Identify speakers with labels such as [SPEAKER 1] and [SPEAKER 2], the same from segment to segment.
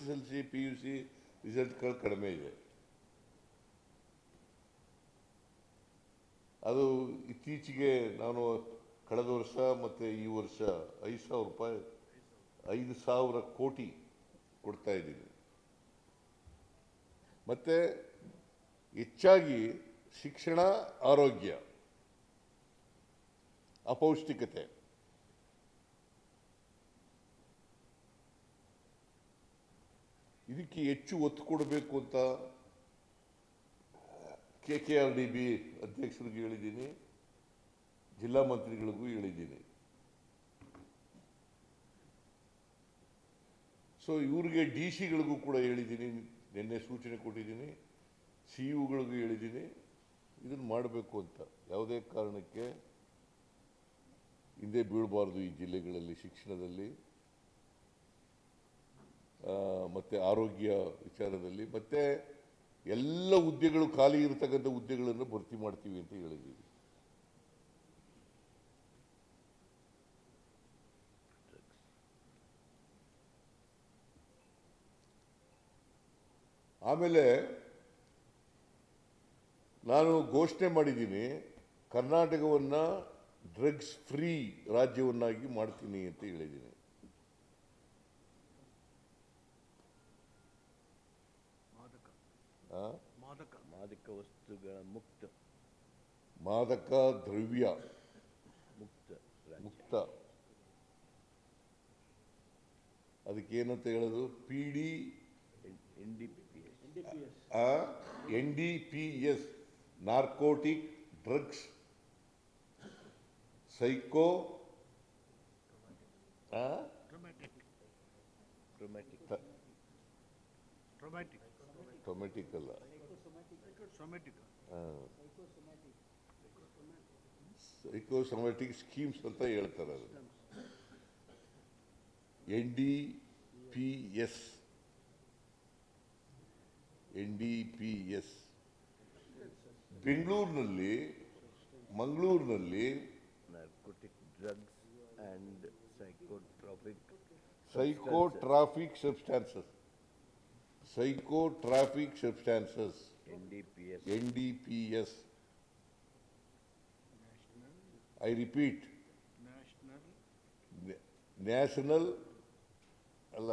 [SPEAKER 1] SSLC PUC ರಿಸಲ್ಟ್ಗಳು ಕಡಿಮೆ ಇದೆ. ಅದು ಇತ್ತೀಚೆಗೆ ನಾನು ಕಳೆದ ವರ್ಷ ಮತ್ತು ಈ ವರ್ಷ 5,000 ರೂಪಾಯಿ 5,000 ಕೋಟಿ ಕೊಡ್ತಾ ಇದ್ದೀನಿ. ಮತ್ತು ಹೆಚ್ಚಾಗಿ ಶಿಕ್ಷಣ, ಆರೋಗ್ಯ, ಅಪೌಷ್ಟಿಕತೆ, ಇದಕ್ಕೆ ಹೆಚ್ಚು ಒತ್ತು ಕೊಡಬೇಕು ಅಂತ KKRDB ಅಧ್ಯಕ್ಷರಿಗೆ ಹೇಳಿದ್ದೀನಿ, ಜಿಲ್ಲಾ ಮಂತ್ರಿಗಳಿಗೂ ಹೇಳಿದ್ದೀನಿ. ಸೊ ಇವ್ರಿಗೆ DC ಗಳಿಗೂ ಕೂಡ ಹೇಳಿದ್ದೀನಿ, ನಿನ್ನೆ ಸೂಚನೆ ಕೊಟ್ಟಿದ್ದೀನಿ, CUಗಳಿಗೂ ಹೇಳಿದ್ದೀನಿ, ಇದನ್ನು ಮಾಡಬೇಕು ಅಂತ. ಯಾವುದೇ ಕಾರಣಕ್ಕೆ ಹಿಂದೆ ಬೀಳಬಾರ್ದು ಈ ಜಿಲ್ಲೆಗಳಲ್ಲಿ, ಶಿಕ್ಷಣದಲ್ಲಿ ಮತ್ತು ಆರೋಗ್ಯ ವಿಚಾರದಲ್ಲಿ. ಮತ್ತು ಎಲ್ಲ ಹುದ್ದೆಗಳು, ಖಾಲಿ ಇರತಕ್ಕಂಥ ಹುದ್ದೆಗಳನ್ನು ಭರ್ತಿ ಮಾಡ್ತೀವಿ ಅಂತ ಹೇಳಿದ್ದೀವಿ. ಆಮೇಲೆ ನಾನು ಘೋಷಣೆ ಮಾಡಿದ್ದೀನಿ, ಕರ್ನಾಟಕವನ್ನು ಡ್ರಗ್ಸ್ ಫ್ರೀ ರಾಜ್ಯವನ್ನಾಗಿ ಮಾಡ್ತೀನಿ ಅಂತ ಹೇಳಿದ್ದೀನಿ.
[SPEAKER 2] ಮಾದಕ ವಸ್ತುಗಳ
[SPEAKER 1] ಮಾದಕ ದ್ರವ್ಯ ಮುಕ್ತ. ಅದಕ್ಕೇನಂತ ಹೇಳೋದು? NDPS, narcotic drugs psychosomatic ಅಲ್ಲ, ಸೈಕೋಸೊಮ್ಯಾಟಿಕ್ ಸ್ಕೀಮ್ಸ್ ಅಂತ ಹೇಳ್ತಾರೆ. ಅದು NDPS. ಬೆಂಗಳೂರಿನಲ್ಲಿ, ಮಂಗಳೂರಿನಲ್ಲಿ
[SPEAKER 2] narcotic drugs and
[SPEAKER 1] psychotropic substances NDPS. I repeat, national ಅಲ್ಲ,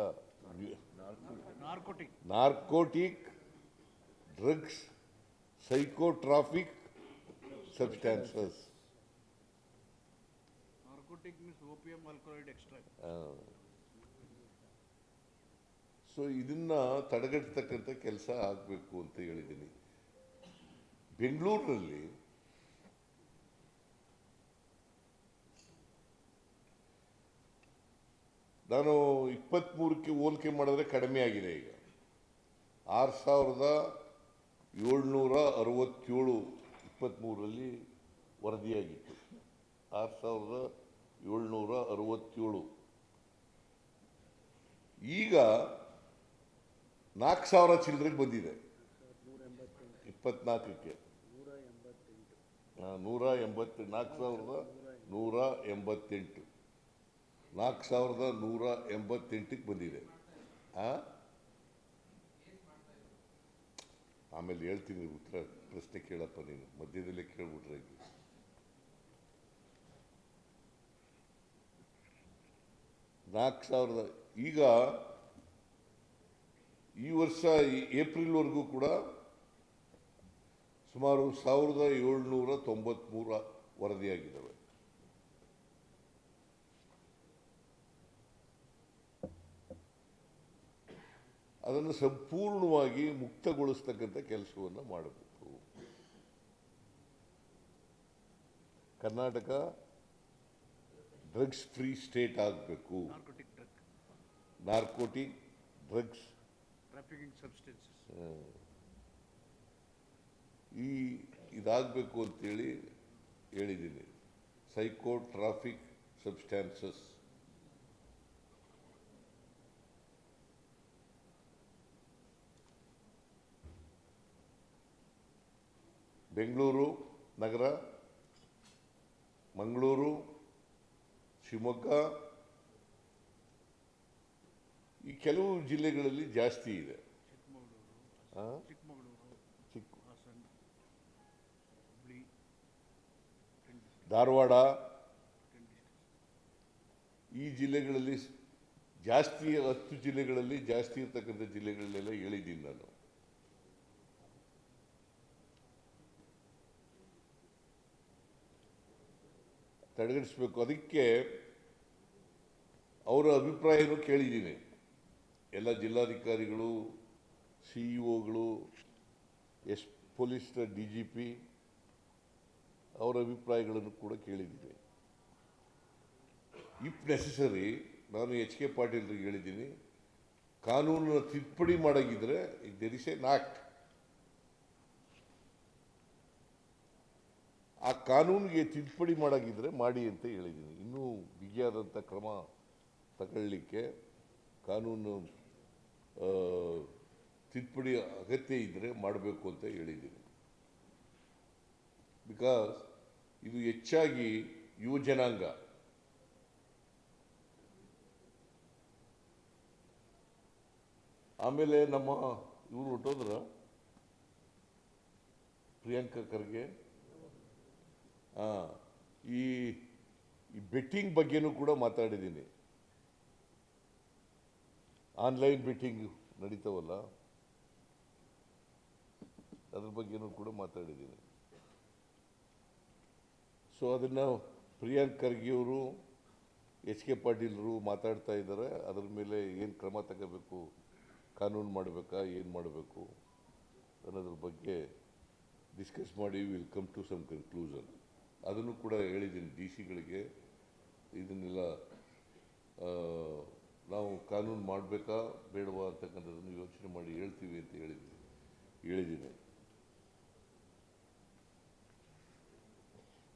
[SPEAKER 1] narcotic drugs psychotropic substances.
[SPEAKER 3] Narcotic means opium alkaloid extract.
[SPEAKER 1] So ಇದನ್ನ ತಡೆಗಟ್ಟತಕ್ಕಂಥ ಕೆಲಸ ಆಗಬೇಕು ಅಂತ ಹೇಳಿದ್ದೀನಿ. ಬೆಂಗಳೂರಿನಲ್ಲಿ ನಾನು 23ಕ್ಕೆ ಹೋಲಿಕೆ ಮಾಡಿದ್ರೆ ಕಡಿಮೆ ಆಗಿದೆ. ಈಗ 6,767 23ರಲ್ಲಿ ವರದಿಯಾಗಿತ್ತು. 6,767. ಈಗ 4,000 ಚಿಲ್ಲರೆಗೆ ಬಂದಿದೆ. 24ಕ್ಕೆ 4,188 4,188ಕ್ಕೆ ಬಂದಿದೆ. ಆಮೇಲೆ ಹೇಳ್ತೀನಿ, ಉತ್ತರ ಪ್ರಶ್ನೆ ಕೇಳಪ್ಪ, ನೀನು ಮಧ್ಯದಲ್ಲೇ ಕೇಳ್ಬಿಟ್ರೆ. ಈಗ ಈ ವರ್ಷ ಏಪ್ರಿಲ್ವರೆಗೂ ಕೂಡ ಸುಮಾರು 1,793 ವರದಿಯಾಗಿದ್ದಾವೆ. ಅದನ್ನು ಸಂಪೂರ್ಣವಾಗಿ ಮುಕ್ತಗೊಳಿಸ್ತಕ್ಕಂಥ ಕೆಲಸವನ್ನು ಮಾಡಬೇಕು. ಕರ್ನಾಟಕ ಡ್ರಗ್ಸ್ ಫ್ರೀ ಸ್ಟೇಟ್ ಆಗಬೇಕು. ನಾರ್ಕೋಟಿಕ್ ಡ್ರಗ್ಸ್
[SPEAKER 3] ಟ್ರಾಫಿಕಿಂಗ್ ಸಬ್ಸ್ಟೆನ್ಸಸ್
[SPEAKER 1] ಇದಾಗಬೇಕು ಅಂತೇಳಿ ಹೇಳಿದ್ದೀನಿ. ಸೈಕೋಟ್ರಾಫಿಕ್ ಸಬ್ಸ್ಟಾನ್ಸಸ್. ಬೆಂಗಳೂರು ನಗರ, ಮಂಗಳೂರು, ಶಿವಮೊಗ್ಗ, ಈ ಕೆಲವು ಜಿಲ್ಲೆಗಳಲ್ಲಿ ಜಾಸ್ತಿ ಇದೆ. ಆ?
[SPEAKER 3] ಚಿಕ್ಕಮಗಳೂರು,
[SPEAKER 1] ಚಿಕ್ಕ
[SPEAKER 3] ಹಾಸನ, ಹುಬ್ಳಿ, 10
[SPEAKER 1] ಧಾರವಾಡ
[SPEAKER 3] 10
[SPEAKER 1] ಈ ಜಿಲ್ಲೆಗಳಲ್ಲಿ ಜಾಸ್ತಿ, 10 ಜಿಲ್ಲೆಗಳಲ್ಲಿ ಜಾಸ್ತಿ ಇರ್ತಕ್ಕಂಥ ಜಿಲ್ಲೆಗಳಲ್ಲೆಲ್ಲ ಹೇಳಿದ್ದೀನಿ ನಾನು. ತಡೆಗಟ್ಟಿಸ್ಬೇಕು. ಅದಕ್ಕೆ ಅವರ ಅಭಿಪ್ರಾಯನೂ ಕೇಳಿದ್ದೀನಿ. ಎಲ್ಲ ಜಿಲ್ಲಾಧಿಕಾರಿಗಳು, CEO ಗಳು, ಪೊಲೀಸ್ DGP ಅವರ ಅಭಿಪ್ರಾಯಗಳನ್ನು ಕೂಡ ಕೇಳಿದ್ದೀನಿ. ಇಫ್ ನೆಸೆಸರಿ ನಾನು HK ಪಾಟೀಲ್ರಿಗೆ ಹೇಳಿದ್ದೀನಿ, ಕಾನೂನನ್ನು ತಿದ್ದುಪಡಿ ಮಾಡಾಗಿದ್ರೆ ದೇರ್ ಇಸ್ ಎನ್ ಆಕ್ಟ್, ಆ ಕಾನೂನಿಗೆ ತಿದ್ದುಪಡಿ ಮಾಡಾಗಿದ್ರೆ ಮಾಡಿ ಅಂತ ಹೇಳಿದ್ದೀನಿ. ಇನ್ನೂ ಬಿಗಿಯಾದಂಥ ಕ್ರಮ ತಗೊಳ್ಳಿಕ್ಕೆ ಕಾನೂನು ತಿದ್ದುಪಡಿ ಅಗತ್ಯ ಇದ್ದರೆ ಮಾಡಬೇಕು ಅಂತ ಹೇಳಿದ್ದೀನಿ. ಬಿಕಾಸ್ ಇದು ಹೆಚ್ಚಾಗಿ ಯುವ ಜನಾಂಗ, ಆಮೇಲೆ ನಮ್ಮ ಇವರು ಹೊಟ್ಟೋದ್ರ ಪ್ರಿಯಾಂಕಾ ಖರ್ಗೆ, ಈ ಬೆಟ್ಟಿಂಗ್ ಬಗ್ಗೆನೂ ಕೂಡ ಮಾತಾಡಿದ್ದೀನಿ. ಆನ್ಲೈನ್ ಬೆಟ್ಟಿಂಗ್ ನಡೀತಾವಲ್ಲ, ಅದ್ರ ಬಗ್ಗೆನೂ ಕೂಡ ಮಾತಾಡಿದ್ದೀನಿ. ಸೊ ಅದನ್ನು ಪ್ರಿಯಾಂಕ್ ಖರ್ಗೆಯವರು, HK ಪಾಟೀಲ್ರು ಮಾತಾಡ್ತಾ ಇದ್ದಾರೆ. ಅದ್ರ ಮೇಲೆ ಏನು ಕ್ರಮ ತಗೋಬೇಕು, ಕಾನೂನು ಮಾಡಬೇಕಾ, ಏನು ಮಾಡಬೇಕು ಅನ್ನೋದ್ರ ಬಗ್ಗೆ ಡಿಸ್ಕಸ್ ಮಾಡಿ will come to some conclusion. ಅದನ್ನು ಕೂಡ ಹೇಳಿದ್ದೀನಿ DC ಗಳಿಗೆ. ಇದನ್ನೆಲ್ಲ ನಾವು ಕಾನೂನು ಮಾಡಬೇಕಾ ಬೇಡವಾ ಅಂತಕ್ಕಂಥದ್ದನ್ನು ಯೋಚನೆ ಮಾಡಿ ಹೇಳ್ತೀವಿ ಅಂತ ಹೇಳಿದ್ದೀನಿ.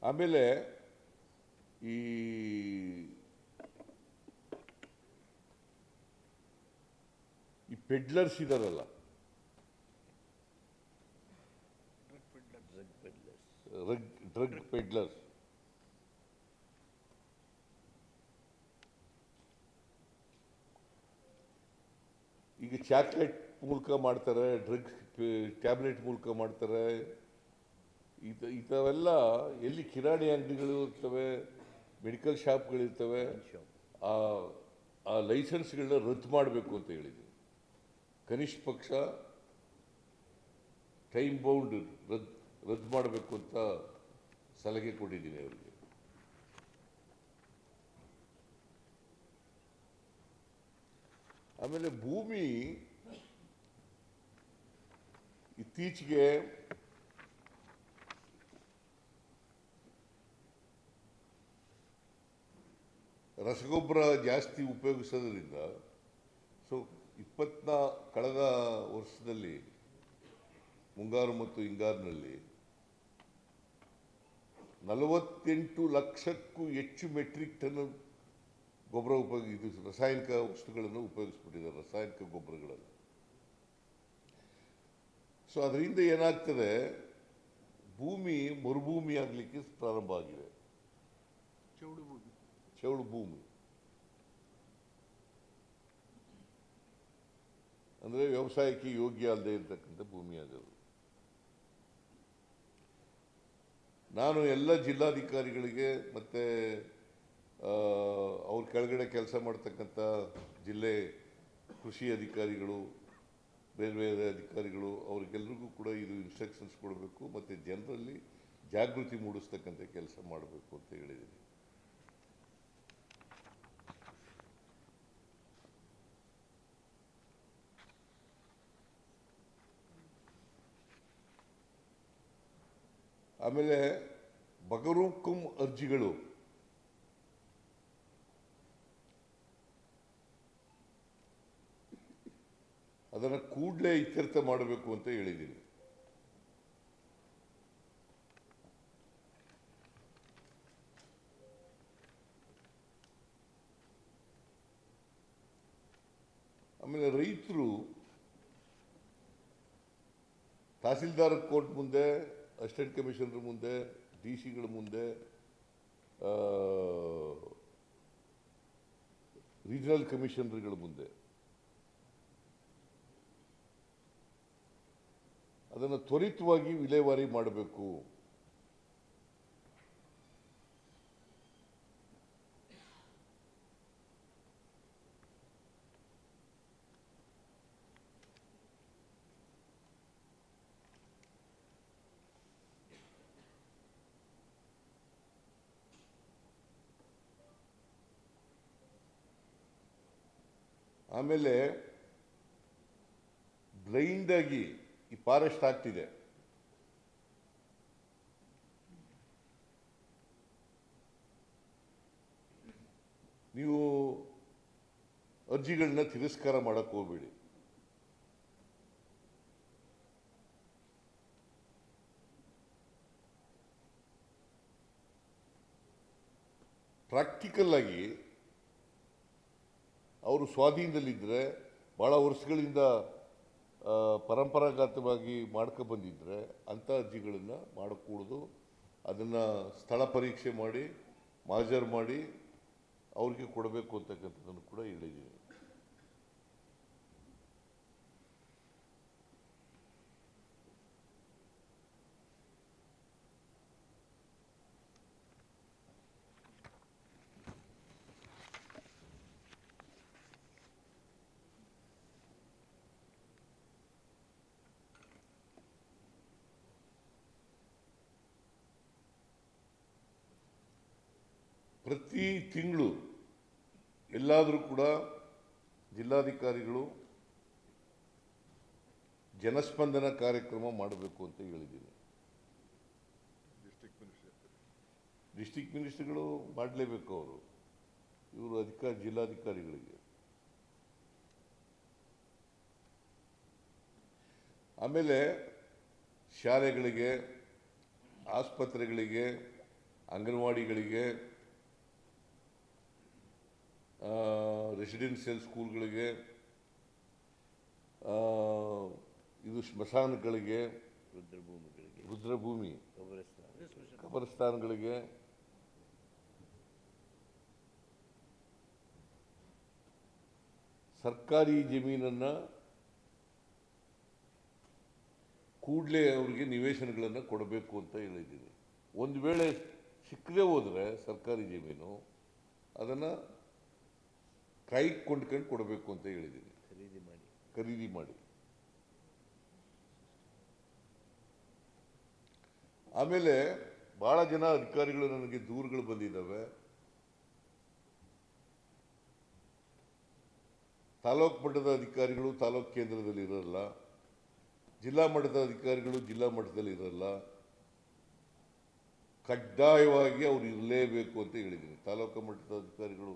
[SPEAKER 1] ಆಮೇಲೆ ಈ ಪೆಡ್ಲರ್ಸ್ ಇದಾರಲ್ಲ, ಡ್ರಗ್ ಪೆಡ್ಲರ್ಸ್, ಈಗ ಚಾಕ್ಲೇಟ್ ಮೂಲಕ ಮಾಡ್ತಾರೆ, ಡ್ರಗ್ಸ್ ಟ್ಯಾಬ್ಲೆಟ್ ಮೂಲಕ ಮಾಡ್ತಾರೆ. ಇಂಥವೆಲ್ಲ ಎಲ್ಲಿ ಕಿರಾಣಿ ಅಂಗಡಿಗಳು ಇರ್ತವೆ, ಮೆಡಿಕಲ್ ಶಾಪ್ಗಳಿರ್ತವೆ, ಆ ಲೈಸೆನ್ಸ್ಗಳನ್ನ ರದ್ದು ಮಾಡಬೇಕು ಅಂತ ಹೇಳಿದ್ದೀನಿ. ಕನಿಷ್ಠ ಪಕ್ಷ ಟೈಮ್ ಬೌಂಡ್ ರದ್ದು ಮಾಡಬೇಕು ಅಂತ ಸಲಹೆ ಕೊಟ್ಟಿದ್ದೀನಿ ಅವರಿಗೆ. ಆಮೇಲೆ ಭೂಮಿ ಇತ್ತೀಚೆಗೆ ರಸಗೊಬ್ಬರ ಜಾಸ್ತಿ ಉಪಯೋಗಿಸೋದ್ರಿಂದ, ಸೊ ಕಳೆದ ವರ್ಷದಲ್ಲಿ ಮುಂಗಾರು ಮತ್ತು ಹಿಂಗಾರಿನಲ್ಲಿ 48 ಲಕ್ಷಕ್ಕೂ ಹೆಚ್ಚು ಮೆಟ್ರಿಕ್ ಟನ್ ಗೊಬ್ಬರ ರಾಸಾಯನಿಕ ವಸ್ತುಗಳನ್ನು ಉಪಯೋಗಿಸ್ಬಿಟ್ಟಿದ್ದಾರೆ, ರಾಸಾಯನಿಕ ಗೊಬ್ಬರಗಳನ್ನು. ಸೊ ಅದರಿಂದ ಏನಾಗ್ತದೆ, ಭೂಮಿ ಮರುಭೂಮಿ ಆಗಲಿಕ್ಕೆ ಪ್ರಾರಂಭ ಆಗಿದೆ. ಚೌಡು ಭೂಮಿ ಅಂದರೆ ವ್ಯವಸಾಯಕ್ಕೆ ಯೋಗ್ಯ ಅಲ್ಲದೆ ಇರತಕ್ಕಂಥ ಭೂಮಿ ಆಗೋದು. ನಾನು ಎಲ್ಲ ಜಿಲ್ಲಾಧಿಕಾರಿಗಳಿಗೆ ಮತ್ತು ಅವ್ರ ಕೆಳಗಡೆ ಕೆಲಸ ಮಾಡ್ತಕ್ಕಂಥ ಜಿಲ್ಲೆ ಕೃಷಿ ಅಧಿಕಾರಿಗಳು, ಬೇರೆ ಬೇರೆ ಅಧಿಕಾರಿಗಳು, ಅವ್ರಿಗೆಲ್ರಿಗೂ ಕೂಡ ಇದು ಇನ್ಸ್ಟ್ರಕ್ಷನ್ಸ್ ಕೊಡಬೇಕು ಮತ್ತು ಜನರಲ್ಲಿ ಜಾಗೃತಿ ಮೂಡಿಸ್ತಕ್ಕಂಥ ಕೆಲಸ ಮಾಡಬೇಕು ಅಂತ ಹೇಳಿದ್ದೀನಿ. ಆಮೇಲೆ ಬಗರುಕುಂ ಅರ್ಜಿಗಳು ಅದನ್ನು ಕೂಡಲೇ ಇತ್ಯರ್ಥ ಮಾಡಬೇಕು ಅಂತ ಹೇಳಿದ್ದೀನಿ. ಆಮೇಲೆ ರೈತರು ತಹಸೀಲ್ದಾರ್ ಕೋರ್ಟ್ ಮುಂದೆ, ಅಸಿಸ್ಟೆಂಟ್ ಕಮಿಷನರ್ ಮುಂದೆ, DC ಮುಂದೆ, ರೀಜನಲ್ ಕಮಿಷನರ್ಗಳ ಮುಂದೆ ಅದನ್ನು ತ್ವರಿತವಾಗಿ ವಿಲೇವಾರಿ ಮಾಡಬೇಕು. ಆಮೇಲೆ ಬ್ಲೈಂಡ್ ಆಗಿ ಈ ಫಾರೆಸ್ಟ್ ಆಗ್ತಿದೆ. ನೀವು ಅರ್ಜಿಗಳನ್ನ ತಿರಸ್ಕಾರ ಮಾಡಕ್ ಹೋಗ್ಬೇಡಿ. ಪ್ರಾಕ್ಟಿಕಲ್ ಆಗಿ ಅವರು ಸ್ವಾಧೀನದಲ್ಲಿದ್ದರೆ ಭಾಳ ವರ್ಷಗಳಿಂದ ಪರಂಪರಾಗತವಾಗಿ ಬಂದಿದ್ದರೆ ಅಂಥ ಅರ್ಜಿಗಳನ್ನು ಮಾಡಕೂಡದು. ಅದನ್ನು ಸ್ಥಳ ಪರೀಕ್ಷೆ ಮಾಡಿ ಮಾಜರ್ ಮಾಡಿ ಅವ್ರಿಗೆ ಕೊಡಬೇಕು ಅಂತಕ್ಕಂಥದ್ದನ್ನು ಕೂಡ ಹೇಳಿದ್ದೀನಿ. ಪ್ರತಿ ತಿಂಗಳು ಎಲ್ಲಾದರೂ ಕೂಡ ಜಿಲ್ಲಾಧಿಕಾರಿಗಳು ಜನಸ್ಪಂದನ ಕಾರ್ಯಕ್ರಮ ಮಾಡಬೇಕು ಅಂತ ಹೇಳಿದ್ದೀನಿ. ಡಿಸ್ಟ್ರಿಕ್ಟ್ ಮಿನಿಸ್ಟರ್ಗಳು ಮಾಡಲೇಬೇಕು. ಇವರು ಜಿಲ್ಲಾಧಿಕಾರಿಗಳಿಗೆ. ಆಮೇಲೆ ಶಾಲೆಗಳಿಗೆ, ಆಸ್ಪತ್ರೆಗಳಿಗೆ, ಅಂಗನವಾಡಿಗಳಿಗೆ, ರೆಸಿಡೆನ್ಷಿಯಲ್ ಸ್ಕೂಲ್ಗಳಿಗೆ, ಇದು ಸ್ಮಶಾನಗಳಿಗೆ, ರುದ್ರಭೂಮಿ ಕಬರಸ್ಥಾನಗಳಿಗೆ, ಸರ್ಕಾರಿ ಜಮೀನನ್ನು ಕೂಡಲೇ ಅವರಿಗೆ ನಿವೇಶನಗಳನ್ನು ಕೊಡಬೇಕು ಅಂತ ಹೇಳಿದ್ದೀನಿ. ಒಂದು ವೇಳೆ ಸಿಕ್ಕದೆ ಹೋದರೆ ಸರ್ಕಾರಿ ಜಮೀನು ಅದನ್ನು ಕೈಗೆ ಕೊಂಡ್ಕೊಂಡು ಕೊಡಬೇಕು ಅಂತ ಹೇಳಿದ್ದೀನಿ. ಖರೀದಿ ಮಾಡಿ. ಆಮೇಲೆ ಭಾಳ ಜನ ಅಧಿಕಾರಿಗಳು ನನಗೆ ದೂರುಗಳು ಬಂದಿದ್ದಾವೆ. ತಾಲೂಕು ಮಟ್ಟದ ಅಧಿಕಾರಿಗಳು ತಾಲೂಕು ಕೇಂದ್ರದಲ್ಲಿ ಇರಲ್ಲ, ಜಿಲ್ಲಾ ಮಟ್ಟದ ಅಧಿಕಾರಿಗಳು ಜಿಲ್ಲಾ ಮಟ್ಟದಲ್ಲಿ ಇರಲ್ಲ. ಕಡ್ಡಾಯವಾಗಿ ಅವರು ಇರಲೇಬೇಕು ಅಂತ ಹೇಳಿದ್ದೀನಿ. ತಾಲೂಕು ಮಟ್ಟದ ಅಧಿಕಾರಿಗಳು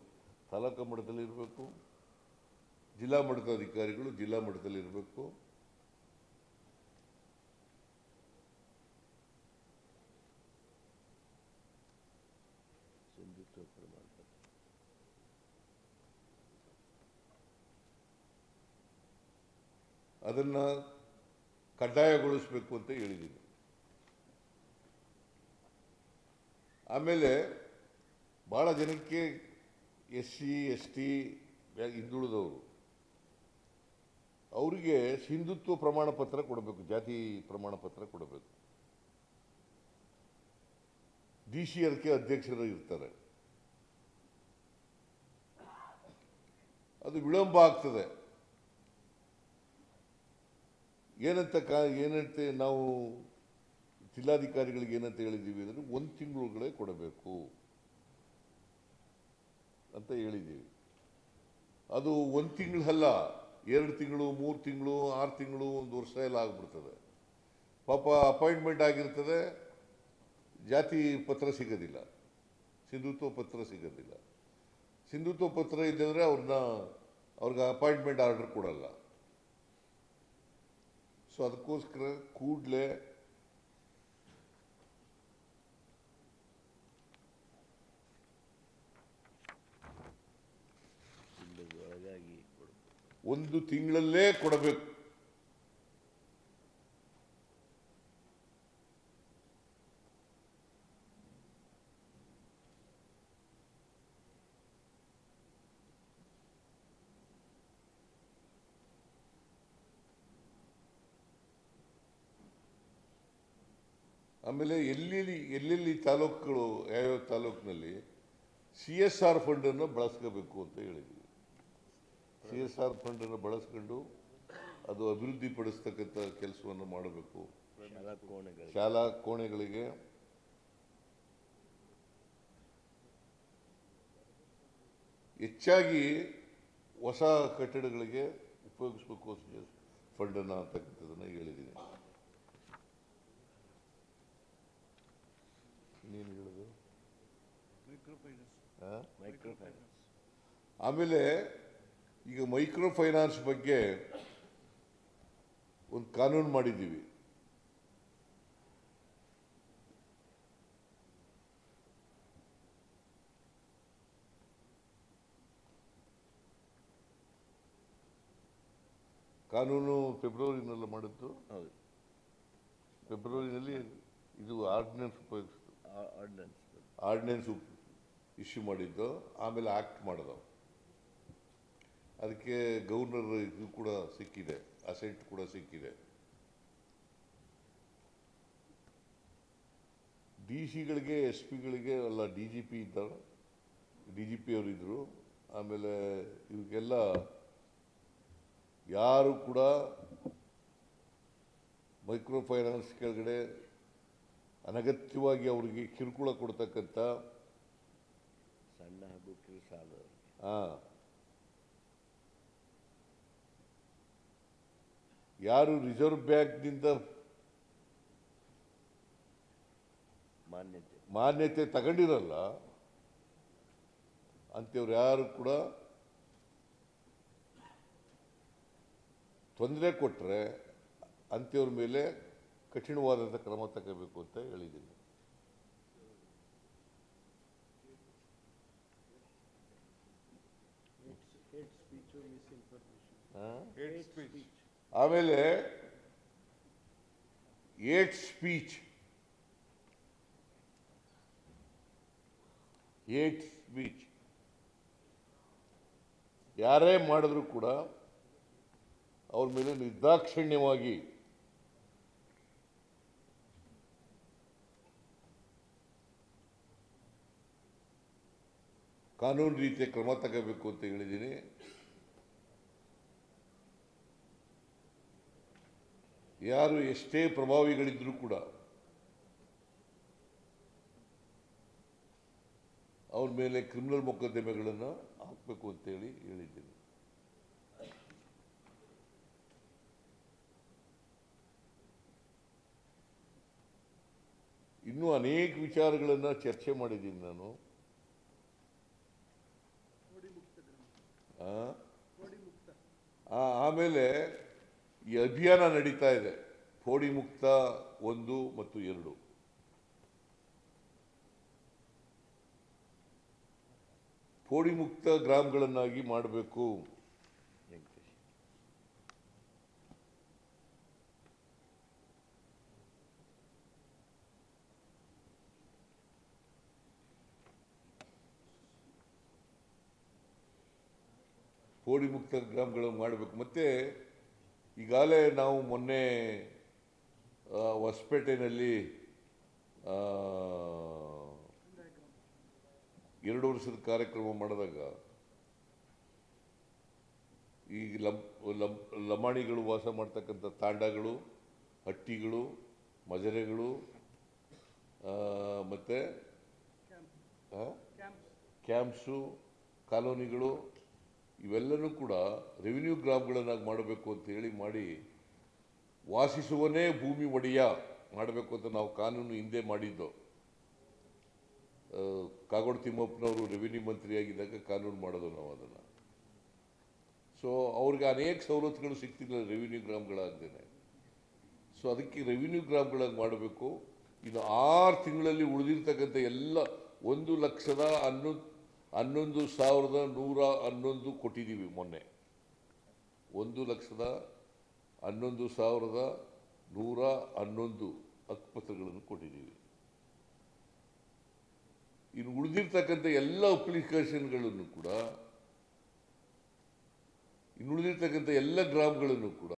[SPEAKER 1] ತಾಲೂಕು ಮಟ್ಟದಲ್ಲಿ ಇರಬೇಕು, ಜಿಲ್ಲಾ ಮಟ್ಟದ ಅಧಿಕಾರಿಗಳು ಜಿಲ್ಲಾ ಮಟ್ಟದಲ್ಲಿ ಇರಬೇಕು.
[SPEAKER 2] ಸಿಂಧುತ್ವ ಪ್ರಮಾಣ ಪತ್ರ
[SPEAKER 1] ಅದನ್ನು ಕಡ್ಡಾಯಗೊಳಿಸಬೇಕು ಅಂತ ಹೇಳಿದ್ದೀನಿ. ಆಮೇಲೆ ಭಾಳ ಜನಕ್ಕೆ SC ST ಹಿಂದುಳಿದವರು ಅವರಿಗೆ ಸಿಂಧುತ್ವ ಪ್ರಮಾಣ ಪತ್ರ ಕೊಡಬೇಕು, ಜಾತಿ ಪ್ರಮಾಣ ಪತ್ರ ಕೊಡಬೇಕು. DCRK ಅಧ್ಯಕ್ಷರು ಇರ್ತಾರೆ. ಅದು ವಿಳಂಬ ಆಗ್ತದೆ. ಏನಂತೆ ನಾವು ಜಿಲ್ಲಾಧಿಕಾರಿಗಳಿಗೆ ಏನಂತ ಹೇಳಿದ್ದೀವಿ ಅಂದರೆ 1 ತಿಂಗಳೊಳಗಡೆ ಕೊಡಬೇಕು ಅಂತ ಹೇಳಿದ್ದೀವಿ. ಅದು 1 ತಿಂಗಳಲ್ಲ, 2 ತಿಂಗಳು, 3 ತಿಂಗಳು, 6 ತಿಂಗಳು, 1 ವರ್ಷ ಎಲ್ಲ ಆಗ್ಬಿಡ್ತದೆ. ಪಾಪ ಅಪಾಯಿಂಟ್ಮೆಂಟ್ ಆಗಿರ್ತದೆ, ಜಾತಿ ಪತ್ರ ಸಿಗೋದಿಲ್ಲ, ಸಿಂಧುತ್ವ ಪತ್ರ ಸಿಗೋದಿಲ್ಲ. ಸಿಂಧುತ್ವ ಪತ್ರ ಇಲ್ಲದ್ರೆ ಅವ್ರಿಗೆ ಅಪಾಯಿಂಟ್ಮೆಂಟ್ ಆರ್ಡರ್ ಕೊಡಲ್ಲ. ಸೊ ಅದಕ್ಕೋಸ್ಕರ ಕೂಡಲೇ
[SPEAKER 2] ಒಳಗಾಗಿ
[SPEAKER 1] 1 ತಿಂಗಳಲ್ಲೇ ಕೊಡಬೇಕು. ಆಮೇಲೆ ಎಲ್ಲೆಲ್ಲಿ ತಾಲೂಕುಗಳು ಯಾವ್ಯಾವ ತಾಲೂಕಿನಲ್ಲಿ CSR ಫಂಡನ್ನು ಬಳಸ್ಕೋಬೇಕು ಅಂತ ಹೇಳಿದ್ವಿ. CSR ಫಂಡನ್ನು ಬಳಸ್ಕೊಂಡು ಅದು ಅಭಿವೃದ್ಧಿ ಪಡಿಸ್ತಕ್ಕಂಥ ಕೆಲಸವನ್ನು ಮಾಡಬೇಕು.
[SPEAKER 2] ಶಾಲಾ ಕೋಣೆಗಳು
[SPEAKER 1] ಶಾಲಾ ಕೋಣೆಗಳಿಗೆ ಹೆಚ್ಚಾಗಿ ಹೊಸ ಕಟ್ಟಡಗಳಿಗೆ ಉಪಯೋಗಿಸಬೇಕು ಫಂಡನ್ನು ಅಂತಕ್ಕಂಥದ್ದನ್ನು ಹೇಳಿದ್ದೀನಿ. ನೀನು ಹೇಳೋದು
[SPEAKER 3] ಮೈಕ್ರೋ ಫೈನಾನ್ಸ್
[SPEAKER 2] ಮೈಕ್ರೋ ಫೈನಾನ್ಸ್
[SPEAKER 1] ಆಮೇಲೆ ಈಗ ಮೈಕ್ರೋ ಫೈನಾನ್ಸ್ ಬಗ್ಗೆ ಒಂದು ಕಾನೂನು ಮಾಡಿದ್ದೀವಿ. ಕಾನೂನು ಫೆಬ್ರವರಿನೆಲ್ಲ ಮಾಡಿದ್ದು.
[SPEAKER 2] ಹೌದು,
[SPEAKER 1] ಫೆಬ್ರವರಿನಲ್ಲಿ ಇದು ಆರ್ಡಿನೆನ್ಸ್ ಉಪಯೋಗಿಸಿತು.
[SPEAKER 2] ಆರ್ಡಿನೆನ್ಸ್
[SPEAKER 1] ಆರ್ಡಿನೆನ್ಸ್ ಇಶ್ಯೂ ಮಾಡಿದ್ದು, ಆಮೇಲೆ ಆಕ್ಟ್ ಮಾಡಿದವು. ಅದಕ್ಕೆ ಗವರ್ನರ್ ಇದು ಕೂಡ ಸಿಕ್ಕಿದೆ, ಅಸೆಂಟ್ ಕೂಡ ಸಿಕ್ಕಿದೆ. DC ಗಳಿಗೆ SP ಗಳಿಗೆ ಅಲ್ಲ DGP ಇದ್ದಾರೆ, DGP ಅವರಿದ್ದರು. ಆಮೇಲೆ ಇವಕ್ಕೆಲ್ಲ ಯಾರು ಕೂಡ ಮೈಕ್ರೋ ಫೈನಾನ್ಸ್ ಕೆಳಗಡೆ ಅನಗತ್ಯವಾಗಿ ಅವರಿಗೆ ಕಿರುಕುಳ ಕೊಡ್ತಕ್ಕಂಥ
[SPEAKER 2] ಸಣ್ಣ ಹಾಗೂ ಕಿರು ಸಾಲ
[SPEAKER 1] ಯಾರು ರಿಸರ್ವ್ ಬ್ಯಾಂಕ್ನಿಂದ ಮಾನ್ಯತೆ ತಗೊಂಡಿರಲ್ಲ ಅಂಥವ್ರು ಯಾರು ಕೂಡ ತೊಂದರೆ ಕೊಟ್ಟರೆ ಅಂಥವ್ರ ಮೇಲೆ ಕಠಿಣವಾದಂಥ ಕ್ರಮ ತಗೋಬೇಕು ಅಂತ ಹೇಳಿದ್ದೀನಿ. ಆಮೇಲೆ ಏಟ್ ಸ್ಪೀಚ್ ಯಾರೇ ಮಾಡಿದ್ರು ಕೂಡ ಅವ್ರ ಮೇಲೆ ನಿರ್ದಾಕ್ಷಿಣ್ಯವಾಗಿ ಕಾನೂನು ರೀತಿಯ ಕ್ರಮ ತಗೋಬೇಕು ಅಂತ ಹೇಳಿದ್ದೀನಿ. ಯಾರು ಎಷ್ಟೇ ಪ್ರಭಾವಿಗಳಿದ್ರೂ ಕೂಡ ಅವ್ರ ಮೇಲೆ ಕ್ರಿಮಿನಲ್ ಮೊಕದ್ದಮೆಗಳನ್ನು ಹಾಕಬೇಕು ಅಂತೇಳಿ ಹೇಳಿದ್ದೀನಿ. ಇನ್ನೂ ಅನೇಕ ವಿಚಾರಗಳನ್ನು ಚರ್ಚೆ ಮಾಡಿದ್ದೀನಿ ನಾನು. ಆಮೇಲೆ ಈ ಅಭಿಯಾನ ನಡೀತಾ ಇದೆ, ಪೋಡಿ ಮುಕ್ತ 1 ಮತ್ತು 2. ಪೋಡಿ ಮುಕ್ತ ಗ್ರಾಮಗಳನ್ನಾಗಿ ಮಾಡಬೇಕು. ಪೋಡಿ ಮುಕ್ತ ಗ್ರಾಮಗಳನ್ನು ಮಾಡಬೇಕು. ಮತ್ತು ಈಗಾಗಲೇ ನಾವು ಮೊನ್ನೆ ಹೊಸಪೇಟೆಯಲ್ಲಿ 2 ವರ್ಷದ ಕಾರ್ಯಕ್ರಮ ಮಾಡಿದಾಗ ಈ ಲಮಾಣಿಗಳು ವಾಸ ಮಾಡ್ತಕ್ಕಂಥ ತಾಂಡಗಳು, ಹಟ್ಟಿಗಳು, ಮಜರೆಗಳು ಮತ್ತು ಕ್ಯಾಂಪ್ಸು, ಕಾಲೋನಿಗಳು ಇವೆಲ್ಲನೂ ಕೂಡ ರೆವಿನ್ಯೂ ಗ್ರಾಮಗಳನ್ನಾಗಿ ಮಾಡಬೇಕು ಅಂತ ಹೇಳಿ ಮಾಡಿ ವಾಸಿಸುವನೇ ಭೂಮಿ ಒಡೆಯ ಮಾಡಬೇಕು ಅಂತ ನಾವು ಕಾನೂನು ಹಿಂದೆ ಮಾಡಿದ್ದು. ಕಾಗೋಡು ತಿಮ್ಮಪ್ಪನವರು ರೆವಿನ್ಯೂ ಮಂತ್ರಿಯಾಗಿದ್ದಾಗ ಕಾನೂನು ಮಾಡೋದು ನಾವು ಅದನ್ನು. ಸೊ ಅವ್ರಿಗೆ ಅನೇಕ ಸವಲತ್ತುಗಳು ಸಿಗ್ತಿಲ್ಲ ರೆವಿನ್ಯೂ ಗ್ರಾಮಗಳಾಗ್ದೇನೆ. ಸೊ ಅದಕ್ಕೆ ರೆವಿನ್ಯೂ ಗ್ರಾಮಗಳಾಗಿ ಮಾಡಬೇಕು. ಇನ್ನು 6 ತಿಂಗಳಲ್ಲಿ ಉಳಿದಿರ್ತಕ್ಕಂಥ ಎಲ್ಲ 1,11,111 ಕೊಟ್ಟಿದ್ದೀವಿ. ಮೊನ್ನೆ 1,11,111 ಹಕ್ಕುಪತ್ರಗಳನ್ನು ಕೊಟ್ಟಿದ್ದೀವಿ. ಇನ್ನು ಉಳಿದಿರ್ತಕ್ಕಂಥ ಎಲ್ಲ ಅಪ್ಲಿಕೇಶನ್ಗಳನ್ನು ಕೂಡ, ಇನ್ನು ಉಳಿದಿರ್ತಕ್ಕಂಥ ಎಲ್ಲ ಗ್ರಾಮಗಳನ್ನು ಕೂಡ